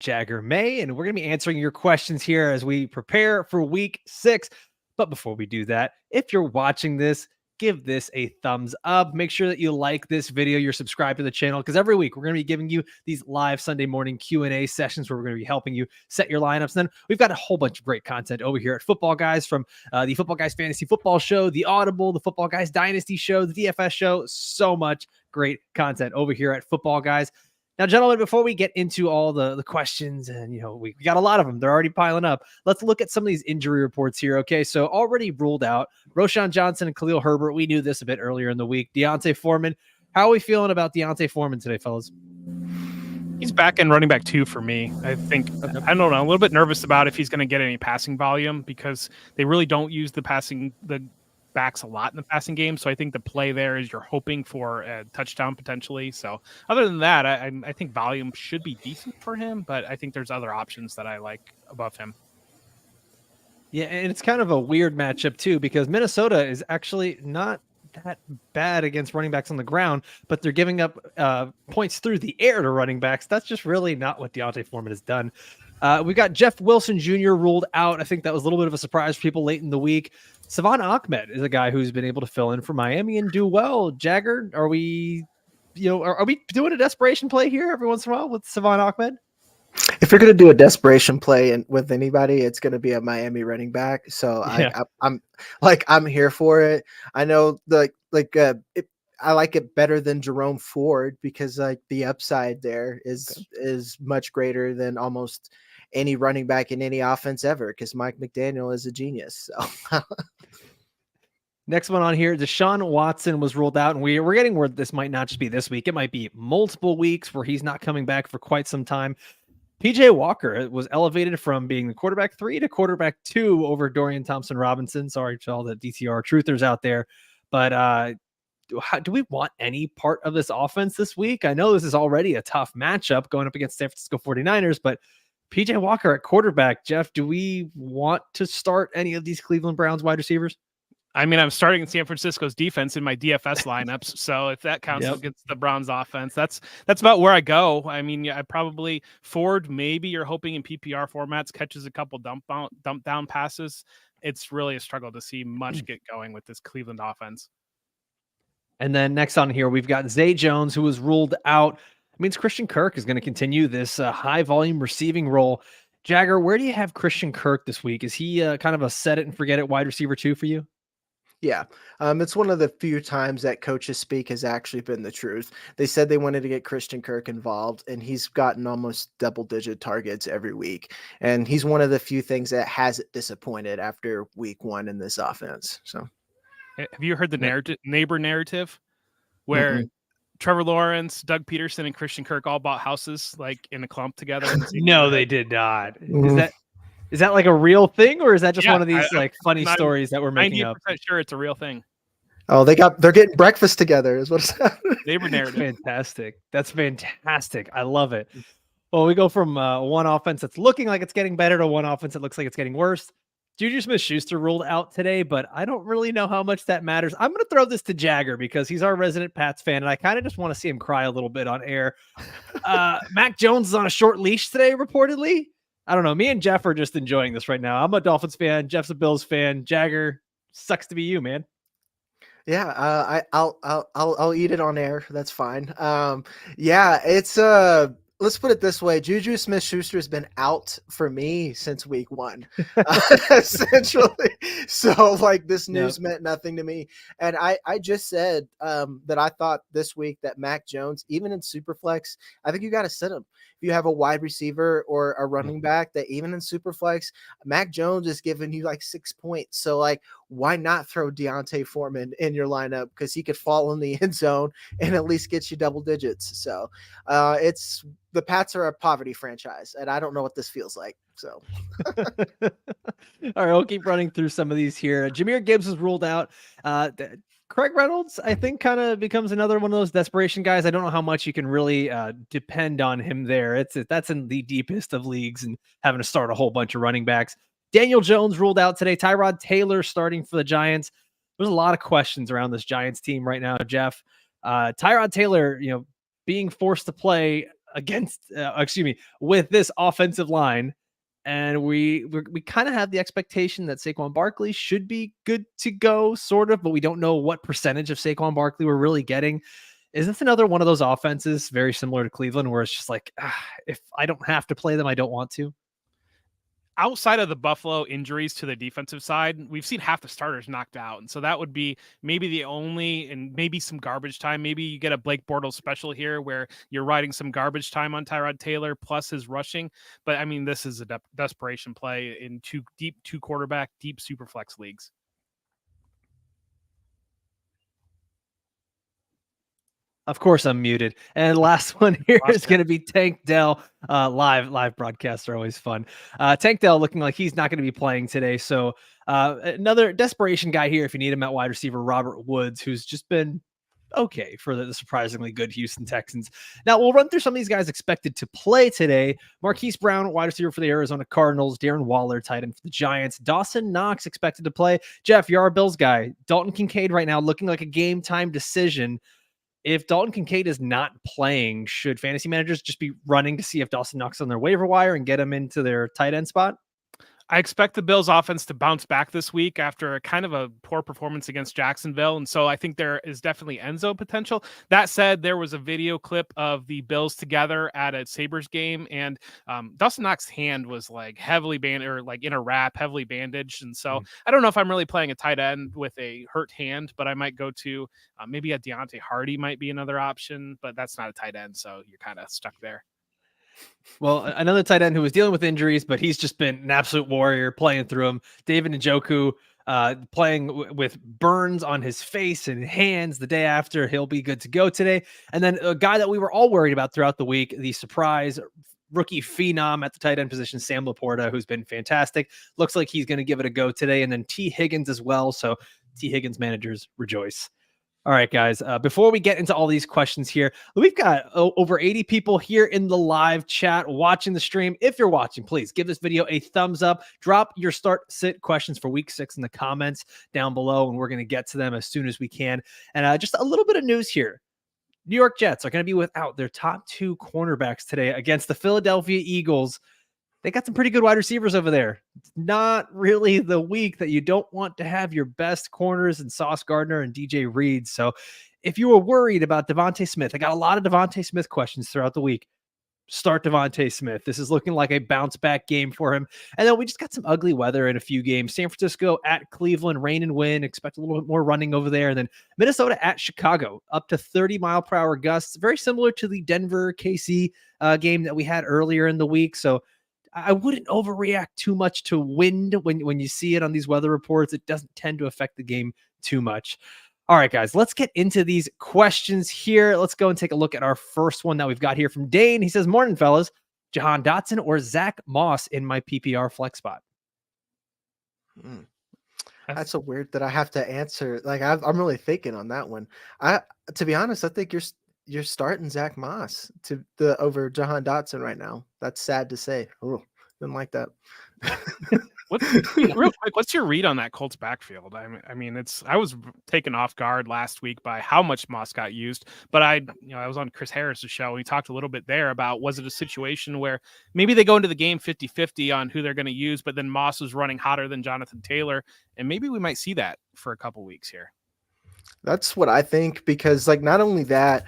Jagger May, and we're going to be answering your questions here as we prepare for week 6. But before we do that, if you're watching this, give this a thumbs up. Make sure that you like this video, you're subscribed to the channel, because every week we're going to be giving you these live Sunday morning Q&A sessions where we're going to be helping you set your lineups. And then we've got a whole bunch of great content over here at Football Guys, from the Football Guys Fantasy Football Show, the Audible, the Football Guys Dynasty Show, the DFS Show. So much great content over here at Football Guys. Now, gentlemen, before we get into all the questions, and we got a lot of them, they're already piling up. Let's look at some of these injury reports here. Okay, so already ruled out Roschon Johnson and Khalil Herbert. We knew this a bit earlier in the week. Deontay Foreman. How are we feeling about Deontay Foreman today, fellas? He's back in running back 2 for me. I think, I don't know, I'm a little bit nervous about if he's going to get any passing volume, because they really don't use the backs a lot in the passing game. So I think the play there is you're hoping for a touchdown potentially. So other than that, I think volume should be decent for him, but I think there's other options that I like above him. Yeah, and it's kind of a weird matchup too, because Minnesota is actually not that bad against running backs on the ground, but they're giving up points through the air to running backs. That's just really not what Deontay Foreman has done. We got Jeff Wilson Jr. ruled out. I think that was a little bit of a surprise for people late in the week. Savon Ahmed is a guy who's been able to fill in for Miami and do well. Jagger, are we doing a desperation play here every once in a while with Savon Ahmed? If you're going to do a desperation play with anybody, it's going to be a Miami running back. So yeah. I'm here for it. I know I like it better than Jerome Ford, because the upside there is much greater than almost any running back in any offense ever, because Mike McDaniel is a genius. So. Next one on here, Deshaun Watson was ruled out, and we're getting word this might not just be this week. It might be multiple weeks where he's not coming back for quite some time. PJ Walker was elevated from being the quarterback 3 to quarterback 2 over Dorian Thompson-Robinson. Sorry to all the DTR truthers out there, but do we want any part of this offense this week? I know this is already a tough matchup going up against San Francisco 49ers, but PJ Walker at quarterback, Jeff, do we want to start any of these Cleveland Browns wide receivers? I mean, I'm starting San Francisco's defense in my DFS lineups. So if that counts against the Browns offense, that's about where I go. I mean, I probably Ford, maybe you're hoping in PPR formats catches a couple dump down passes. It's really a struggle to see much get going with this Cleveland offense. And then next on here, we've got Zay Jones, who was ruled out. It means Christian Kirk is going to continue this high volume receiving role. Jagger, where do you have Christian Kirk this week? Is he kind of a set it and forget it wide receiver 2 for you? Yeah, it's one of the few times that coaches speak has actually been the truth. They said they wanted to get Christian Kirk involved, and he's gotten almost double-digit targets every week. And he's one of the few things that hasn't disappointed after week 1 in this offense. So, have you heard the neighbor narrative where Trevor Lawrence, Doug Peterson, and Christian Kirk all bought houses like in a clump together? No, they did not. Is that like a real thing, or is that just one of these funny stories that we're making up? 90% sure it's a real thing. Oh, they're getting breakfast together is what it's Neighbor narrative. Fantastic. That's fantastic. I love it. Well, we go from one offense that's looking like it's getting better to one offense that looks like it's getting worse. Juju Smith-Schuster ruled out today, but I don't really know how much that matters. I'm going to throw this to Jagger because he's our resident Pats fan, and I kind of just want to see him cry a little bit on air. Mac Jones is on a short leash today, reportedly. I don't know. Me and Jeff are just enjoying this right now. I'm a Dolphins fan. Jeff's a Bills fan. Jagger, sucks to be you, man. Yeah, I'll eat it on air. That's fine. Yeah, it's let's put it this way. Juju Smith-Schuster has been out for me since week 1, essentially. So this news meant nothing to me. And I just said that I thought this week that Mac Jones, even in Superflex, I think you got to sit him. If you have a wide receiver or a running back that even in Superflex, Mac Jones is giving you 6 points. So why not throw Deontay Foreman in your lineup? Because he could fall in the end zone and at least get you double digits. So the Pats are a poverty franchise, and I don't know what this feels like. So, all right, we'll keep running through some of these here. Jahmyr Gibbs was ruled out. Craig Reynolds, I think, kind of becomes another one of those desperation guys. I don't know how much you can really depend on him there. That's in the deepest of leagues and having to start a whole bunch of running backs. Daniel Jones ruled out today. Tyrod Taylor starting for the Giants. There's a lot of questions around this Giants team right now, Jeff. Tyrod Taylor, being forced to play with this offensive line. And we kind of have the expectation that Saquon Barkley should be good to go, sort of, but we don't know what percentage of Saquon Barkley we're really getting. Is this another one of those offenses very similar to Cleveland where it's just like, if I don't have to play them, I don't want to? Outside of the Buffalo injuries to the defensive side, we've seen half the starters knocked out. And so that would be maybe the only, and maybe some garbage time. Maybe you get a Blake Bortles special here where you're riding some garbage time on Tyrod Taylor plus his rushing. But I mean, this is a desperation play in two quarterback, deep super flex leagues. Of course, I'm muted. And last one here is going to be Tank Dell. Live broadcasts are always fun. Tank Dell looking like he's not going to be playing today. So another desperation guy here if you need him at wide receiver, Robert Woods, who's just been okay for the surprisingly good Houston Texans. Now, we'll run through some of these guys expected to play today. Marquise Brown, wide receiver for the Arizona Cardinals. Darren Waller, tight end for the Giants. Dawson Knox expected to play. Jeff, you're our Bills guy. Dalton Kincaid right now looking like a game time decision. If Dalton Kincaid is not playing, should fantasy managers just be running to see if Dawson Knox on their waiver wire and get him into their tight end spot? I expect the Bills offense to bounce back this week after a kind of a poor performance against Jacksonville. And so I think there is definitely end zone potential. That said, there was a video clip of the Bills together at a Sabres game, and Dawson Knox's hand was like heavily bandaged, or like in a wrap, heavily bandaged. And so I don't know if I'm really playing a tight end with a hurt hand, but I might go to maybe a Deontay Hardy might be another option, but that's not a tight end. So you're kind of stuck there. Well, another tight end who was dealing with injuries, but he's just been an absolute warrior playing through them. David Njoku playing with burns on his face and hands the day after. He'll be good to go today. And then a guy that we were all worried about throughout the week, the surprise rookie phenom at the tight end position, Sam Laporta, who's been fantastic. Looks like he's going to give it a go today. And then T. Higgins as well. So T. Higgins managers rejoice. All right, guys, before we get into all these questions here, we've got over 80 people here in the live chat watching the stream. If you're watching, please give this video a thumbs up. Drop your start sit questions for week 6 in the comments down below, and we're going to get to them as soon as we can. And just a little bit of news here. New York Jets are going to be without their top 2 cornerbacks today against the Philadelphia Eagles. They got some pretty good wide receivers over there. It's not really the week that you don't want to have your best corners in Sauce Gardner and DJ Reed. So if you were worried about Devontae Smith, I got a lot of Devontae Smith questions throughout the week. Start Devontae Smith. This is looking like a bounce back game for him. And then we just got some ugly weather in a few games. San Francisco at Cleveland, rain and wind. Expect a little bit more running over there. And then Minnesota at Chicago, up to 30-mile-per-hour gusts. Very similar to the Denver KC game that we had earlier in the week. So I wouldn't overreact too much to wind when you see it on these weather reports. It doesn't tend to affect the game too much. All right, guys, let's get into these questions here. Let's go and take a look at our first one that we've got here from Dane. He says, morning, fellas. Jahan Dotson or Zach Moss in my PPR flex spot? That's so weird that I have to answer. Like I'm really thinking on that one. To be honest, I think you're starting Zach Moss over Jahan Dotson right now. That's sad to say. Oh, didn't like that. Real quick, what's your read on that Colts backfield? I mean, I was taken off guard last week by how much Moss got used, but I was on Chris Harris's show. And he talked a little bit there about, was it a situation where maybe they go into the game 50-50 on who they're going to use, but then Moss was running hotter than Jonathan Taylor, and maybe we might see that for a couple weeks here. That's what I think, because like not only that,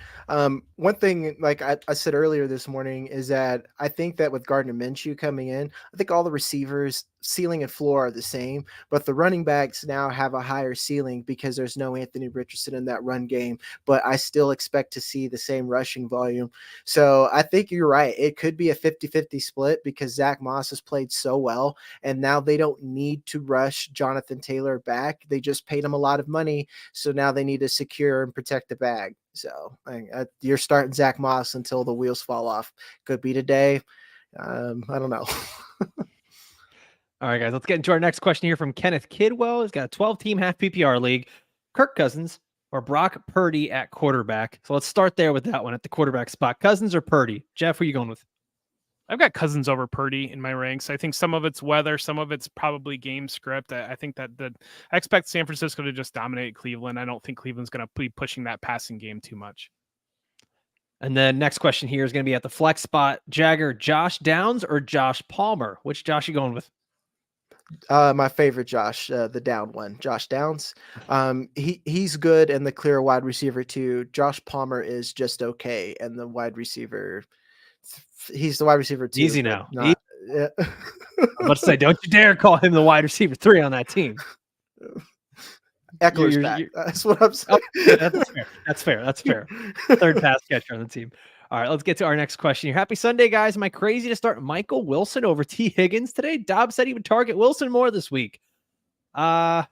one thing like I said earlier this morning is that I think that with Gardner Minshew coming in, I think all the receivers ceiling and floor are the same, but the running backs now have a higher ceiling because there's no Anthony Richardson in that run game, but I still expect to see the same rushing volume. So I think you're right. It could be a 50-50 split because Zach Moss has played so well, and now they don't need to rush Jonathan Taylor back. They just paid him a lot of money, so now they need to secure and protect the bag. So you're starting Zach Moss until the wheels fall off. Could be today. I don't know. All right, guys, let's get into our next question here from Kenneth Kidwell. He's got a 12-team half PPR league. Kirk Cousins or Brock Purdy at quarterback. So let's start there with that one at the quarterback spot. Cousins or Purdy? Jeff, who are you going with? I've got Cousins over Purdy in my ranks. I think some of it's weather, some of it's probably game script. I think that I expect San Francisco to just dominate Cleveland. I don't think Cleveland's going to be pushing that passing game too much. And then next question here is going to be at the flex spot. Jagger, Josh Downs or Josh Palmer? Which Josh you going with? My favorite Josh, the down one, Josh Downs. He's good and the clear wide receiver too. Josh Palmer is just okay, and the wide receiver, he's the wide receiver too. Easy but now. Not, yeah. I'm about to say, don't you dare call him the wide receiver 3 on that team. Eckler's You're- back. you're- That's what I'm saying. Yeah, that's fair. That's fair. Third pass catcher on the team. All right, let's get to our next question here. Happy Sunday, guys. Am I crazy to start Michael Wilson over T. Higgins today? Dobbs said he would target Wilson more this week. Boys, I'm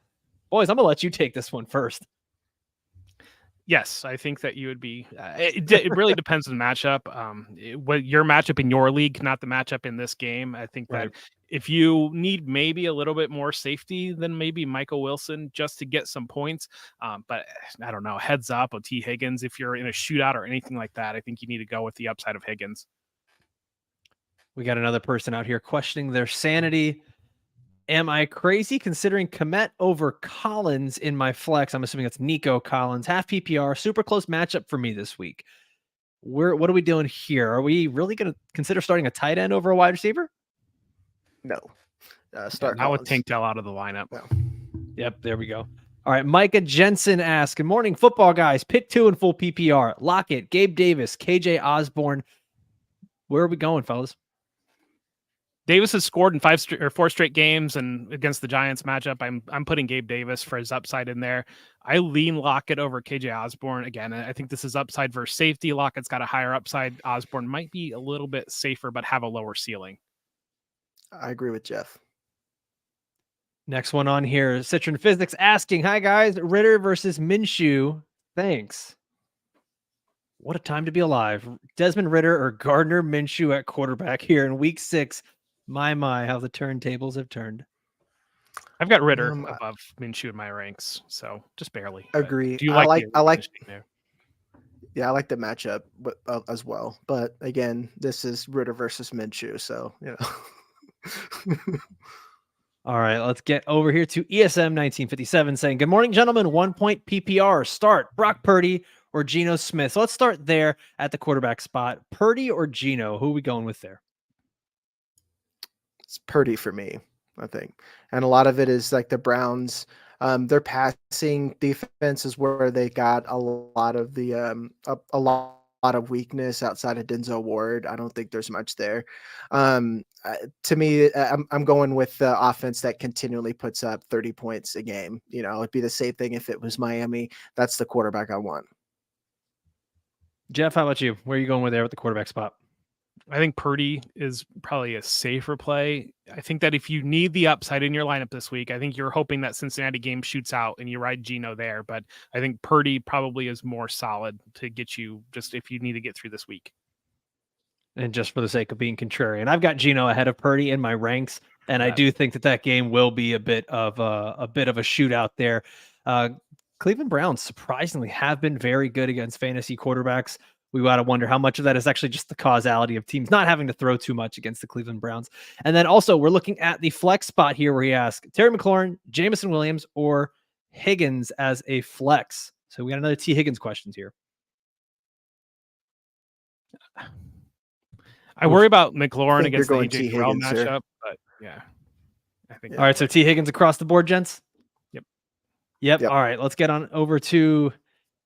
gonna let you take this one first. Yes, I think that you would be. It really depends on the matchup. What your matchup in your league, not the matchup in this game. I think Right. that if you need maybe a little bit more safety than maybe Michael Wilson just to get some points, but I don't know. Heads up on T. Higgins. If you're in a shootout or anything like that, I think you need to go with the upside of Higgins. We got another person out here questioning their sanity. Am I crazy considering Komet over Collins in my flex? I'm assuming it's Nico Collins, half PPR, super close matchup for me this week. What are we doing here? Are we really going to consider starting a tight end over a wide receiver? No. Start Now with Collins. Tank Dell out of the lineup. No. Yep, there we go. All right, Micah Jensen asks, good morning, football guys. Pick 2 in full PPR. Lockett, Gabe Davis, KJ Osborne. Where are we going, fellas? Davis has scored in 4 straight games, and against the Giants matchup, I'm putting Gabe Davis for his upside in there. I lean Lockett over KJ Osborne again. I think this is upside versus safety. Lockett's got a higher upside. Osborne might be a little bit safer, but have a lower ceiling. I agree with Jeff. Next one on here, Citron Physics asking, hi guys, Ritter versus Minshew. Thanks. What a time to be alive. Desmond Ritter or Gardner Minshew at quarterback here in week 6. My, how the turntables have turned. I've got Ritter above Minshew in my ranks, so just barely. Agree. Do you I like yeah, I like the matchup as well. But again, this is Ritter versus Minshew, so you know. All right, let's get over here to ESM 1957 saying, good morning, gentlemen. 1 point PPR. Start Brock Purdy or Geno Smith. So let's start there at the quarterback spot. Purdy or Geno? Who are we going with there? It's Purdy for me, I think. And a lot of it is like the Browns. Their passing defense is where they got a lot of the a lot of weakness outside of Denzel Ward. I don't think there's much there. To me, I'm going with the offense that continually puts up 30 points a game. You know, it'd be the same thing if it was Miami. That's the quarterback I want. Jeff, how about you? Where are you going with there with the quarterback spot? I think Purdy is probably a safer play. I think that if you need the upside in your lineup this week, I think you're hoping that Cincinnati game shoots out and you ride Geno there. But I think Purdy probably is more solid to get you just if you need to get through this week. And just for the sake of being contrarian, I've got Geno ahead of Purdy in my ranks, and I do think that game will be a bit of a shootout there. Cleveland Browns surprisingly have been very good against fantasy quarterbacks. We got to wonder how much of that is actually just the causality of teams not having to throw too much against the Cleveland Browns. And then also we're looking at the flex spot here where he asks Terry McLaurin, Jameson Williams, or Higgins as a flex. So we got another T. Higgins questions here. I worry about McLaurin against the AJ Terrell matchup, but yeah. I think. All right, so T. Higgins across the board, gents? Yep. All right, let's get on over to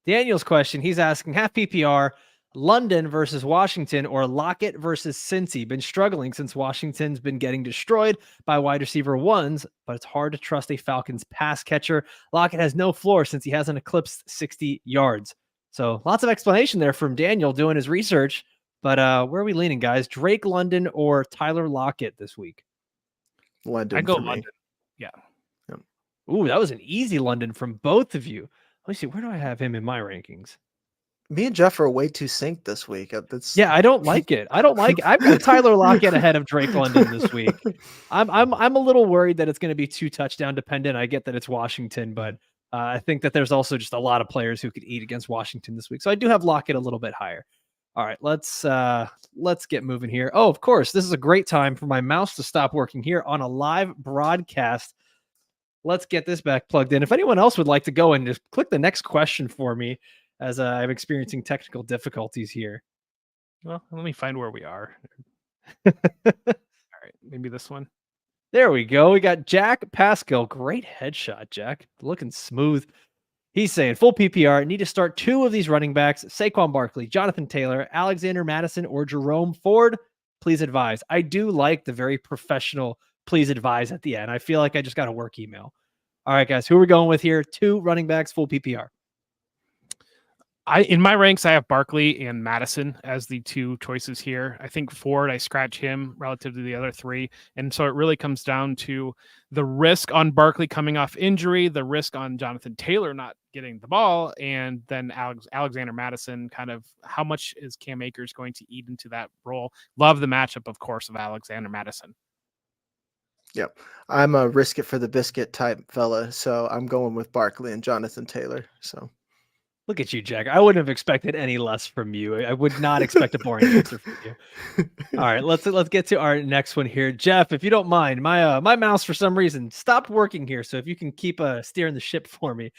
Daniel's question. He's asking half PPR, London versus Washington or Lockett versus Cincy. Been struggling since Washington's been getting destroyed by wide receiver ones, but it's hard to trust a Falcons pass catcher. Lockett has no floor since he hasn't eclipsed 60 yards. So lots of explanation there from Daniel doing his research. But where are we leaning, guys? Drake London or Tyler Lockett this week? London. I go London. Yeah. Ooh, that was an easy London from both of you. Let me see. Where do I have him in my rankings? Me and Jeff are way too synced this week. Yeah, I don't like it. I've got Tyler Lockett ahead of Drake London this week. I'm a little worried that it's going to be too touchdown dependent. I get that it's Washington, but I think that there's also just a lot of players who could eat against Washington this week. So I do have Lockett a little bit higher. All right, let's get moving here. Oh, of course, this is a great time for my mouse to stop working here on a live broadcast. Let's get this back plugged in. If anyone else would like to go and just click the next question for me, as I'm experiencing technical difficulties here. Well, let me find where we are. All right, maybe this one. There we go. We got Jack Pascal. Great headshot, Jack. Looking smooth. He's saying full PPR. Need to start 2 of these running backs: Saquon Barkley, Jonathan Taylor, Alexander Madison, or Jerome Ford. Please advise. I do like the very professional please advise at the end. I feel like I just got a work email. All right, guys, who are we going with here? 2 running backs, full PPR. In my ranks, I have Barkley and Madison as the 2 choices here. I think Ford, I scratch him relative to the other 3. And so it really comes down to the risk on Barkley coming off injury, the risk on Jonathan Taylor not getting the ball, and then Alexander Madison, kind of how much is Cam Akers going to eat into that role? Love the matchup, of course, of Alexander Madison. Yep. I'm a risk it for the biscuit type fella, so I'm going with Barkley and Jonathan Taylor. So Look at you, Jack. I wouldn't have expected any less from you. I would not expect a boring answer from you. All right, let's get to our next one here. Jeff, if you don't mind, my mouse for some reason stopped working here. So if you can keep steering the ship for me.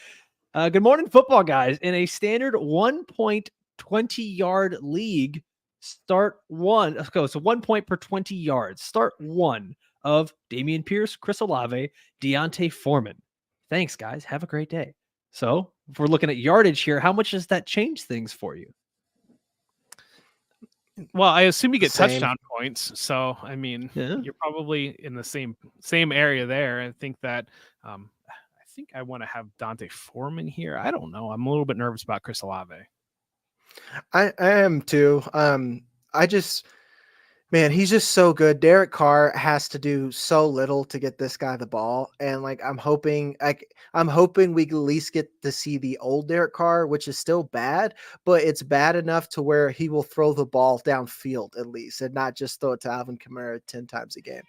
Good morning, football guys. In a standard 1.20-yard league, start 1. Let's go. So 1 point per 20 yards. Start 1 of Dameon Pierce, Chris Olave, Deontay Foreman. Thanks, guys. Have a great day. So if we're looking at yardage here, how much does that change things for you? Well, I assume you get Same. touchdown points. So, I mean, Yeah. you're probably in the same area there. I think that I think I want to have Dante Foreman here. I don't know. I'm a little bit nervous about Chris Olave. I am too. Man, he's just so good. Derek Carr has to do so little to get this guy the ball, and I'm hoping we at least get to see the old Derek Carr, which is still bad, but it's bad enough to where he will throw the ball downfield at least, and not just throw it to Alvin Kamara 10 times a game.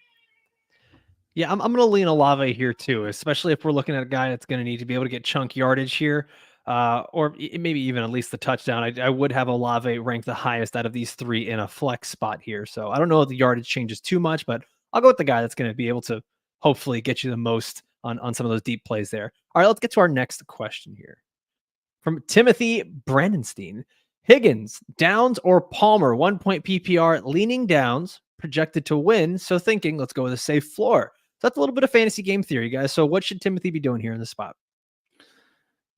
Yeah, I'm going to lean Olave here too, especially if we're looking at a guy that's going to need to be able to get chunk yardage here, or maybe even at least the touchdown. I would have Olave ranked the highest out of these 3 in a flex spot here. So I don't know if the yardage changes too much, but I'll go with the guy that's going to be able to hopefully get you the most on some of those deep plays there. All right, let's get to our next question here. From Timothy Brandenstein. Higgins, Downs, or Palmer? 1 point PPR, leaning Downs, projected to win. So thinking, let's go with a safe floor. So that's a little bit of fantasy game theory, guys. So what should Timothy be doing here in this spot?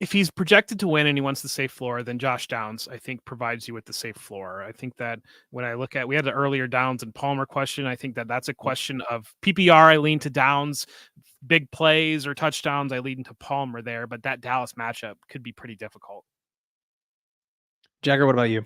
If he's projected to win and he wants the safe floor, then Josh Downs, I think, provides you with the safe floor. I think that when I look at, we had the earlier Downs and Palmer question. I think that that's a question of PPR. I lean to Downs, big plays or touchdowns. I lean to Palmer there, but that Dallas matchup could be pretty difficult. Jagger, what about you?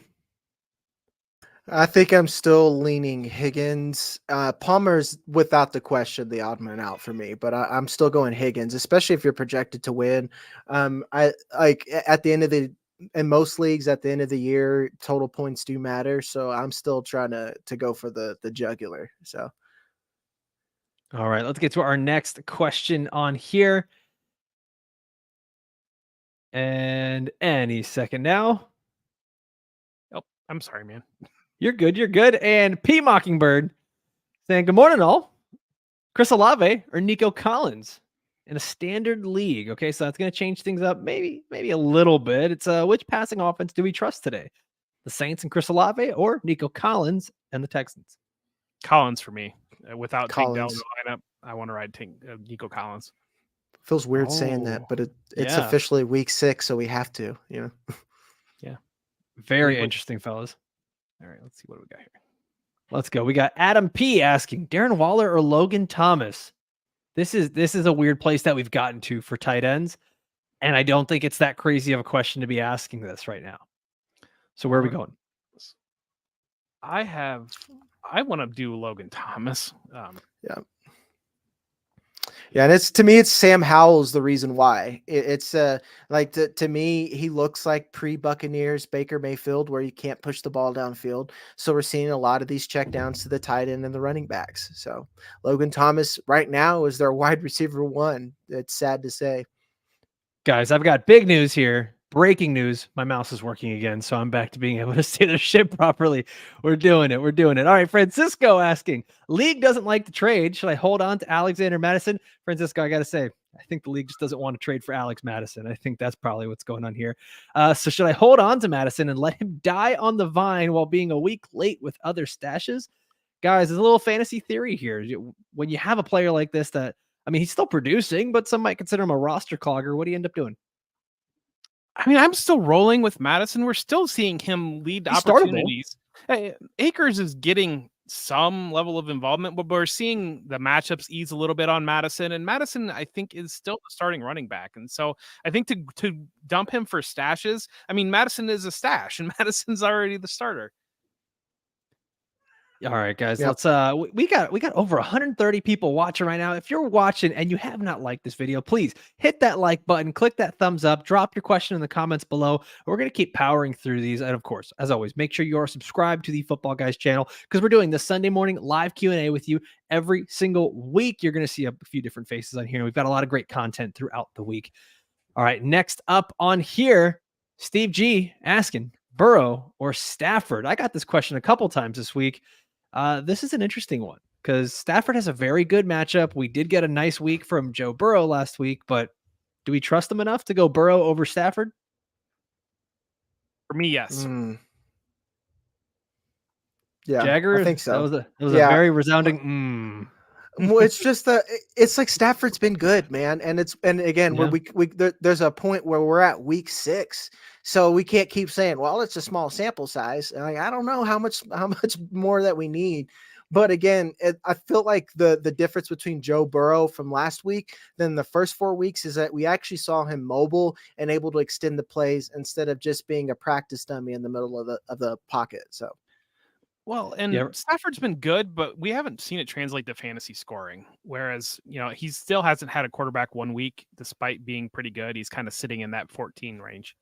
I think I'm still leaning Higgins. Palmer's without the question the odd man out for me, but I'm still going Higgins, especially if you're projected to win. I like at the end of in most leagues at the end of the year, total points do matter. So I'm still trying to go for the jugular. So, all right, let's get to our next question on here. And any second now. Oh, I'm sorry, man. You're good. You're good. And P Mockingbird saying, good morning, all. Chris Olave or Nico Collins in a standard league. Okay, so that's going to change things up maybe a little bit. It's which passing offense do we trust today? The Saints and Chris Olave or Nico Collins and the Texans? Collins for me. Without Tank Dell in Collins. the lineup, I want to ride Nico Collins. Feels weird saying that, but it's yeah. officially week 6, so we have to, you know. Yeah. Very interesting, fellas. All right, let's see what we got here. Let's go. We got Adam P asking Darren Waller or Logan Thomas. This is a weird place that we've gotten to for tight ends, and I don't think it's that crazy of a question to be asking this right now. So where are we going? I want to do Logan Thomas. Yeah, and to me, it's Sam Howell's the reason why. It's like to me, he looks like pre-Buccaneers Baker Mayfield, where you can't push the ball downfield. So we're seeing a lot of these checkdowns to the tight end and the running backs. So Logan Thomas right now is their wide receiver 1. It's sad to say. Guys, I've got big news here. Breaking news. My mouse is working again, so I'm back to being able to see the ship properly. We're doing it. All right, Francisco asking, league doesn't like the trade. Should I hold on to Alexander Madison? Francisco, I got to say, I think the league just doesn't want to trade for Alex Madison. I think that's probably what's going on here. So should I hold on to Madison and let him die on the vine while being a week late with other stashes? Guys, there's a little fantasy theory here. When you have a player like this that, I mean, he's still producing, but some might consider him a roster clogger. What do you end up doing? I mean, I'm still rolling with Madison. We're still seeing him lead He's opportunities. Akers is getting some level of involvement, but we're seeing the matchups ease a little bit on Madison. And Madison, I think, is still the starting running back. And so I think to dump him for stashes, I mean, Madison is a stash, and Madison's already the starter. All right, guys, let's we got over 130 people watching right now. If you're watching and you have not liked this video, please hit that like button, click that thumbs up, drop your question in the comments below. We're going to keep powering through these. And of course, as always, make sure you are subscribed to the Football Guys channel because we're doing the Sunday morning live Q&A with you every single week. You're going to see a few different faces on here. We've got a lot of great content throughout the week. All right, next up on here, Steve G asking Burrow or Stafford. I got this question a couple times this week. This is an interesting one because Stafford has a very good matchup. We did get a nice week from Joe Burrow last week, but do we trust him enough to go Burrow over Stafford? For me, yes. Yeah, Jagger, I think so. That was a very resounding. Well, it's just it's like Stafford's been good, man, and again, there's a point where we're at week 6, so we can't keep saying, well, it's a small sample size. And I don't know how much more that we need, but again, I feel like the difference between Joe Burrow from last week than the first 4 weeks is that we actually saw him mobile and able to extend the plays instead of just being a practice dummy in the middle of the pocket. So. Well, and Stafford's been good, but we haven't seen it translate to fantasy scoring. Whereas, he still hasn't had a quarterback 1 week, despite being pretty good. He's kind of sitting in that 14 range.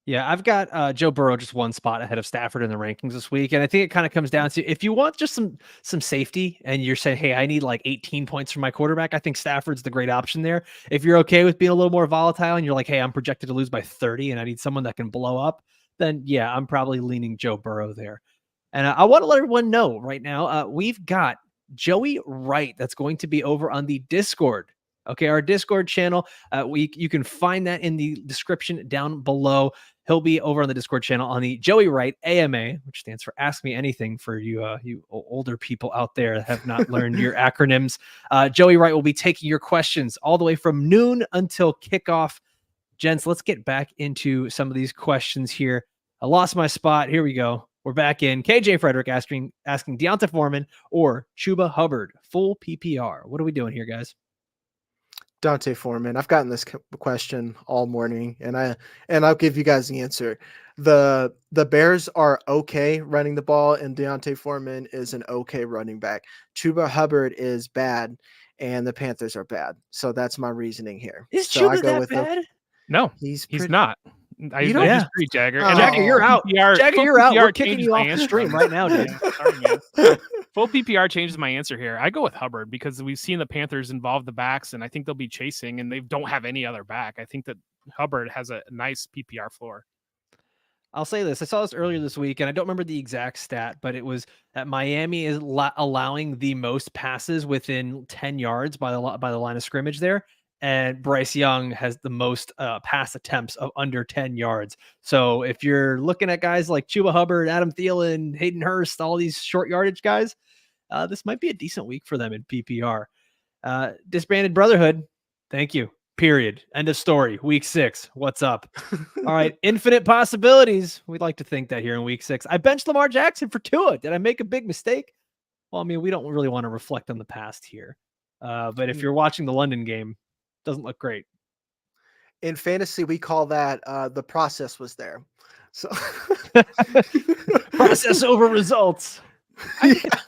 Yeah, I've got Joe Burrow just one spot ahead of Stafford in the rankings this week. And I think it kind of comes down to if you want just some safety and you're saying, hey, I need like 18 points from my quarterback, I think Stafford's the great option there. If you're okay with being a little more volatile and you're like, hey, I'm projected to lose by 30 and I need someone that can blow up, then yeah, I'm probably leaning Joe Burrow there. And I want to let everyone know right now, we've got Joey Wright that's going to be over on the Discord. Okay, our Discord channel. You can find that in the description down below. He'll be over on the Discord channel on the Joey Wright AMA, which stands for Ask Me Anything for you older people out there that have not learned your acronyms. Joey Wright will be taking your questions all the way from noon until kickoff. Gents, let's get back into some of these questions here. I lost my spot. Here we go. We're back in. KJ Frederick asking Deonta Foreman or Chuba Hubbard, full PPR. What are we doing here, guys? Dante Foreman. I've gotten this question all morning, and I'll give you guys the answer. The Bears are okay running the ball, and Deonta Foreman is an okay running back. Chuba Hubbard is bad, and the Panthers are bad. So that's my reasoning here. Is Chuba that bad? No, he's not. I don't disagree, Jagger. And Jagger, you're out. Jagger, you're out. We're kicking you off the stream right now, dude. Sorry, man. Full PPR changes my answer here. I go with Hubbard because we've seen the Panthers involve the backs, and I think they'll be chasing, and they don't have any other back. I think that Hubbard has a nice PPR floor. I'll say this. I saw this earlier this week, and I don't remember the exact stat, but it was that Miami is allowing the most passes within 10 yards by the line of scrimmage there. And Bryce Young has the most pass attempts of under 10 yards. So if you're looking at guys like Chuba Hubbard, Adam Thielen, Hayden Hurst, all these short yardage guys, this might be a decent week for them in PPR. Disbanded Brotherhood, thank you. Period. End of story. Week 6. What's up? All right. Infinite possibilities. We'd like to think that here in week 6. I benched Lamar Jackson for Tua. Did I make a big mistake? Well, I mean, we don't really want to reflect on the past here. But if you're watching the London game, doesn't look great. In fantasy, we call that the process was there. So process over results.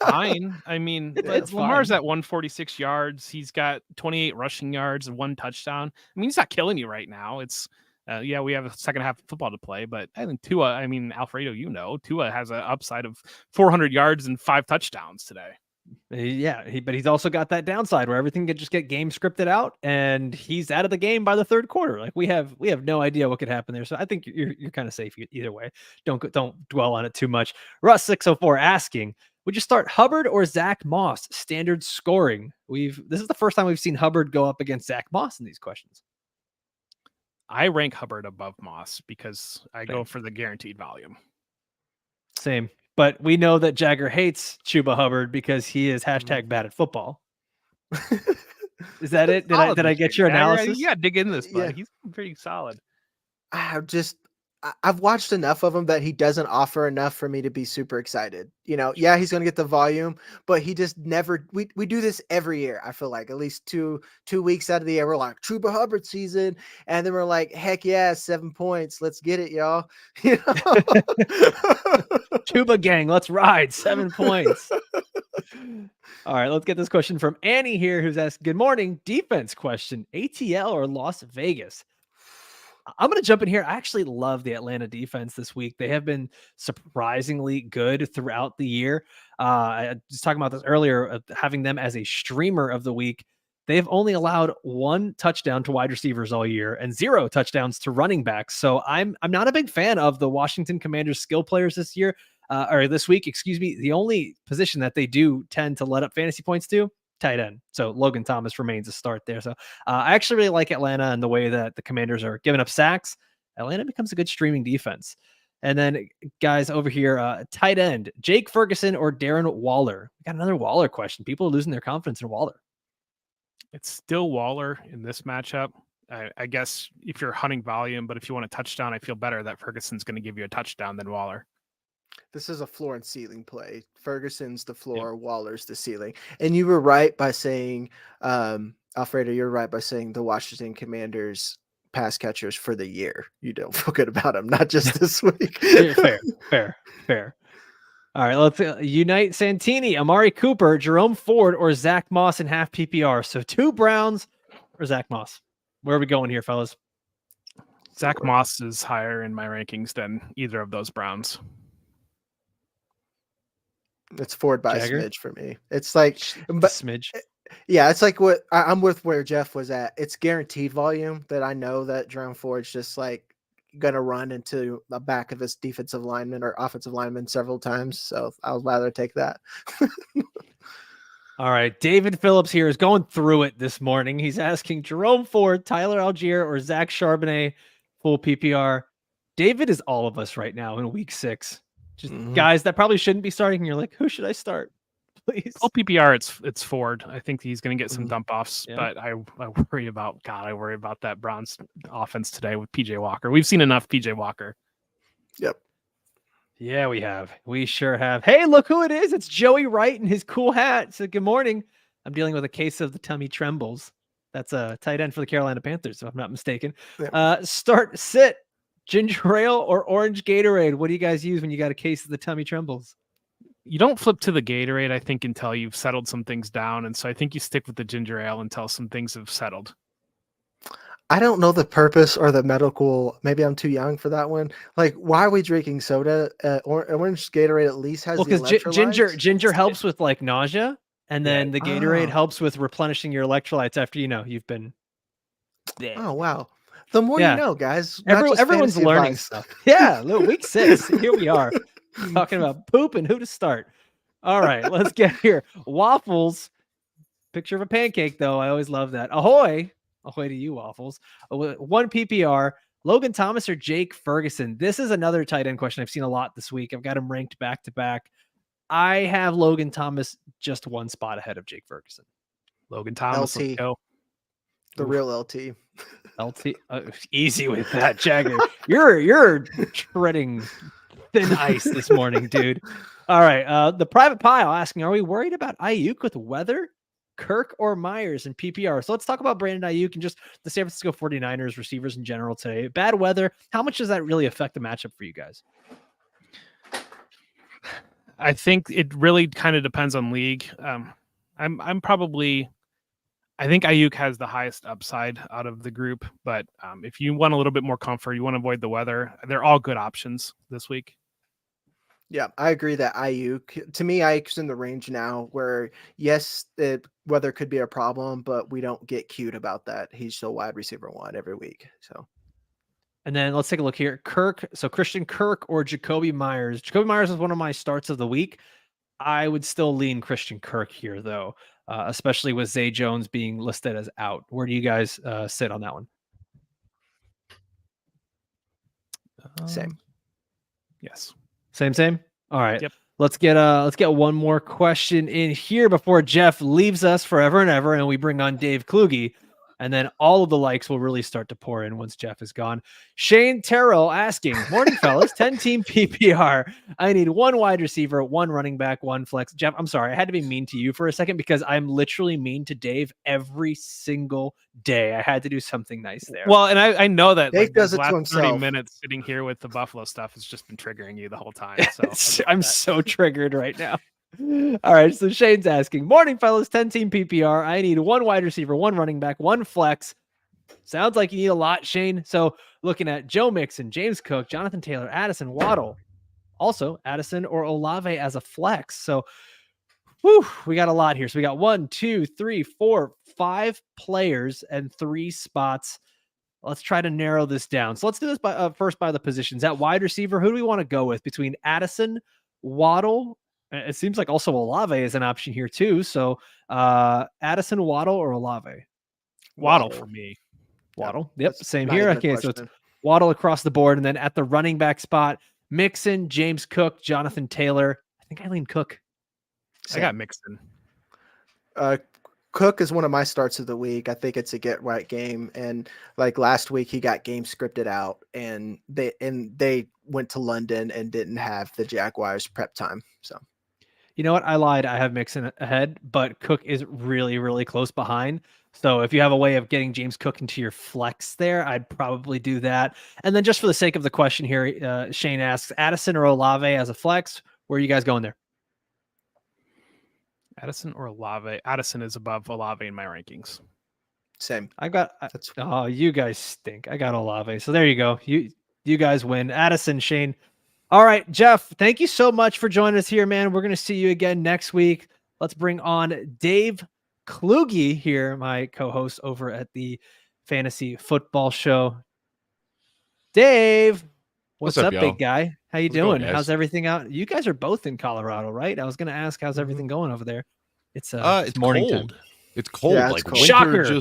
Fine. I mean, Lamar's at 146 yards. He's got 28 rushing yards and 1 touchdown. I mean, he's not killing you right now. It's we have a second half of football to play, but I think Alfredo, Tua has an upside of 400 yards and 5 touchdowns today. But he's also got that downside where everything could just get game scripted out, and he's out of the game by the third quarter. Like we have no idea what could happen there. So I think you're kind of safe either way. Don't dwell on it too much. Russ 604 asking, Would you start Hubbard or Zach Moss? Standard scoring. This is the first time we've seen Hubbard go up against Zach Moss in these questions. I rank Hubbard above Moss because I go Same. for the guaranteed volume. Same. But we know that Jagger hates Chuba Hubbard because he is hashtag bad at football. Is that it? Did I get your analysis? Yeah, dig in this, bud. Yeah. He's pretty solid. I've watched enough of him that he doesn't offer enough for me to be super excited. Yeah, he's going to get the volume, but he just never, we do this every year. I feel like at least two weeks out of the year, we're like Chuba Hubbard season. And then we're like, heck yeah, 7 points. Let's get it, y'all. Chuba gang, let's ride. 7 points. All right, let's get this question from Annie here, who's asked, good morning, defense question, ATL or Las Vegas? I'm going to jump in here. I actually love the Atlanta defense this week. They have been surprisingly good throughout the year. I was talking about this earlier, having them as a streamer of the week. They've only allowed 1 touchdown to wide receivers all year and 0 touchdowns to running backs. So I'm not a big fan of the Washington Commanders skill players this year, or this week, excuse me. The only position that they do tend to let up fantasy points to, tight end. So Logan Thomas remains a start there. So I actually really like Atlanta and the way that the Commanders are giving up sacks. Atlanta becomes a good streaming defense. And then guys over here, tight end, Jake Ferguson or Darren Waller? We got another Waller question. People are losing their confidence in Waller. It's still Waller in this matchup. I guess if you're hunting volume, but if you want a touchdown, I feel better that Ferguson's going to give you a touchdown than Waller. This is a floor and ceiling play. Ferguson's the floor, Waller's the ceiling. And you were right by saying, Alfredo, you're right by saying the Washington Commanders pass catchers for the year. You don't feel good about them, not just this week. Fair. All right, let's unite Santini, Amari Cooper, Jerome Ford, or Zach Moss in half PPR. So 2 Browns or Zach Moss. Where are we going here, fellas? Zach Moss is higher in my rankings than either of those Browns. It's Ford by Jagger? a smidge for me. It's like, but smidge. Yeah, it's like what I'm with where Jeff was at. It's guaranteed volume that I know that Jerome Ford's just like gonna run into the back of his defensive lineman or offensive lineman several times. So I'll rather take that. All right, David Phillips here is going through it this morning. He's asking Jerome Ford, Tyler Algier, or Zach Charbonnet full PPR. David is all of us right now in week 6. Just guys that probably shouldn't be starting. And you're like, who should I start? Please. Full PPR, it's Ford. I think he's going to get some dump offs, but I worry about that Browns offense today with PJ Walker. We've seen enough PJ Walker. Yep. Yeah, we have. We sure have. Hey, look who it is. It's Joey Wright in his cool hat. So good morning. I'm dealing with a case of the tummy trembles. That's a tight end for the Carolina Panthers, if I'm not mistaken. Yep. Start, sit, ginger ale or orange Gatorade. What do you guys use when you got a case of the tummy trembles? You don't flip to the Gatorade, I think, until you've settled some things down. And so I think you stick with the ginger ale until some things have settled. I don't know the purpose or the medical. Maybe I'm too young for that one. Like, why are we drinking soda? Orange Gatorade at least has because ginger helps with like nausea, and then the Gatorade helps with replenishing your electrolytes after you've been. Oh wow! The more you know, guys. Everyone's learning stuff. Yeah, week 6. Here we are. Talking about poop and who to start. All right, let's get here. Waffles. Picture of a pancake, though. I always love that. Ahoy. Ahoy to you, Waffles. 1 PPR. Logan Thomas or Jake Ferguson? This is another tight end question I've seen a lot this week. I've got him ranked back to back. I have Logan Thomas just 1 spot ahead of Jake Ferguson. Logan Thomas. LT. The real LT. LT. Easy with that, Jagger. You're treading thin ice this morning, dude. All right. The Private Pile asking, are we worried about Ayuk with weather? Kirk or Myers in PPR? So let's talk about Brandon Ayuk and just the San Francisco 49ers receivers in general today. Bad weather. How much does that really affect the matchup for you guys? I think it really kind of depends on league. I think Ayuk has the highest upside out of the group, but if you want a little bit more comfort, you want to avoid the weather, they're all good options this week. Yeah, I agree that Ayuk, to me, Ayuk's in the range now where, yes, the weather could be a problem, but we don't get cute about that. He's still wide receiver 1 every week. So, and then let's take a look here. Kirk. So Christian Kirk or Jacoby Myers. Jacoby Myers is one of my starts of the week. I would still lean Christian Kirk here, though, especially with Zay Jones being listed as out. Where do you guys sit on that one? Same. Yes. Same. All right. Yep. Let's get one more question in here before Jeff leaves us forever and ever, and we bring on Dave Kluge. And then all of the likes will really start to pour in once Jeff is gone. Shane Terrell asking, morning, fellas, 10-team PPR. I need one wide receiver, one running back, one flex. Jeff, I'm sorry. I had to be mean to you for a second because I'm literally mean to Dave every single day. I had to do something nice there. Well, and I know that Dave does the it to last 30 himself. minutes sitting here with the Buffalo stuff has just been triggering you the whole time. So I'm so triggered right now. All right, so Shane's asking, morning, fellas, 10-team PPR. I need one wide receiver, one running back, one flex. Sounds like you need a lot, Shane. So looking at Joe Mixon, James Cook, Jonathan Taylor, Addison, Waddle. Also, Addison or Olave as a flex. So we got a lot here. So we got 1, 2, 3, 4, 5 players and 3 spots. Let's try to narrow this down. So let's do this first by the positions. At wide receiver, who do we want to go with between Addison, Waddle? It seems like also Olave is an option here too. So Addison, Waddle, or Olave? Waddle for me. Waddle. Yep. That's Same not here. even a Okay. So it's question. Waddle across the board. And then at the running back spot, Mixon, James Cook, Jonathan Taylor. I think I lean Cook. I got Mixon. Cook is one of my starts of the week. I think it's a get right game. And like last week, he got game scripted out, and they went to London and didn't have the Jaguars prep time. So, you know what? I lied. I have Mixon ahead, but Cook is really, really close behind. So if you have a way of getting James Cook into your flex there, I'd probably do that. And then just for the sake of the question here, Shane asks, Addison or Olave as a flex? Where are you guys going there? Addison or Olave? Addison is above Olave in my rankings. same. I got. Oh, you guys stink. I got Olave. So there you go. You guys win. Addison, Shane. All right, Jeff. Thank you so much for joining us here, man. We're gonna see you again next week. Let's bring on Dave Kluge here, my co-host over at the Fantasy Football Show. Dave, what's up, y'all? big guy? How you How's it going, doing? guys? How's everything out? You guys are both in Colorado, right? I was gonna ask, how's everything going over there? It's It's morning cold. time. It's cold. Yeah, it's like cold. winter Shocker.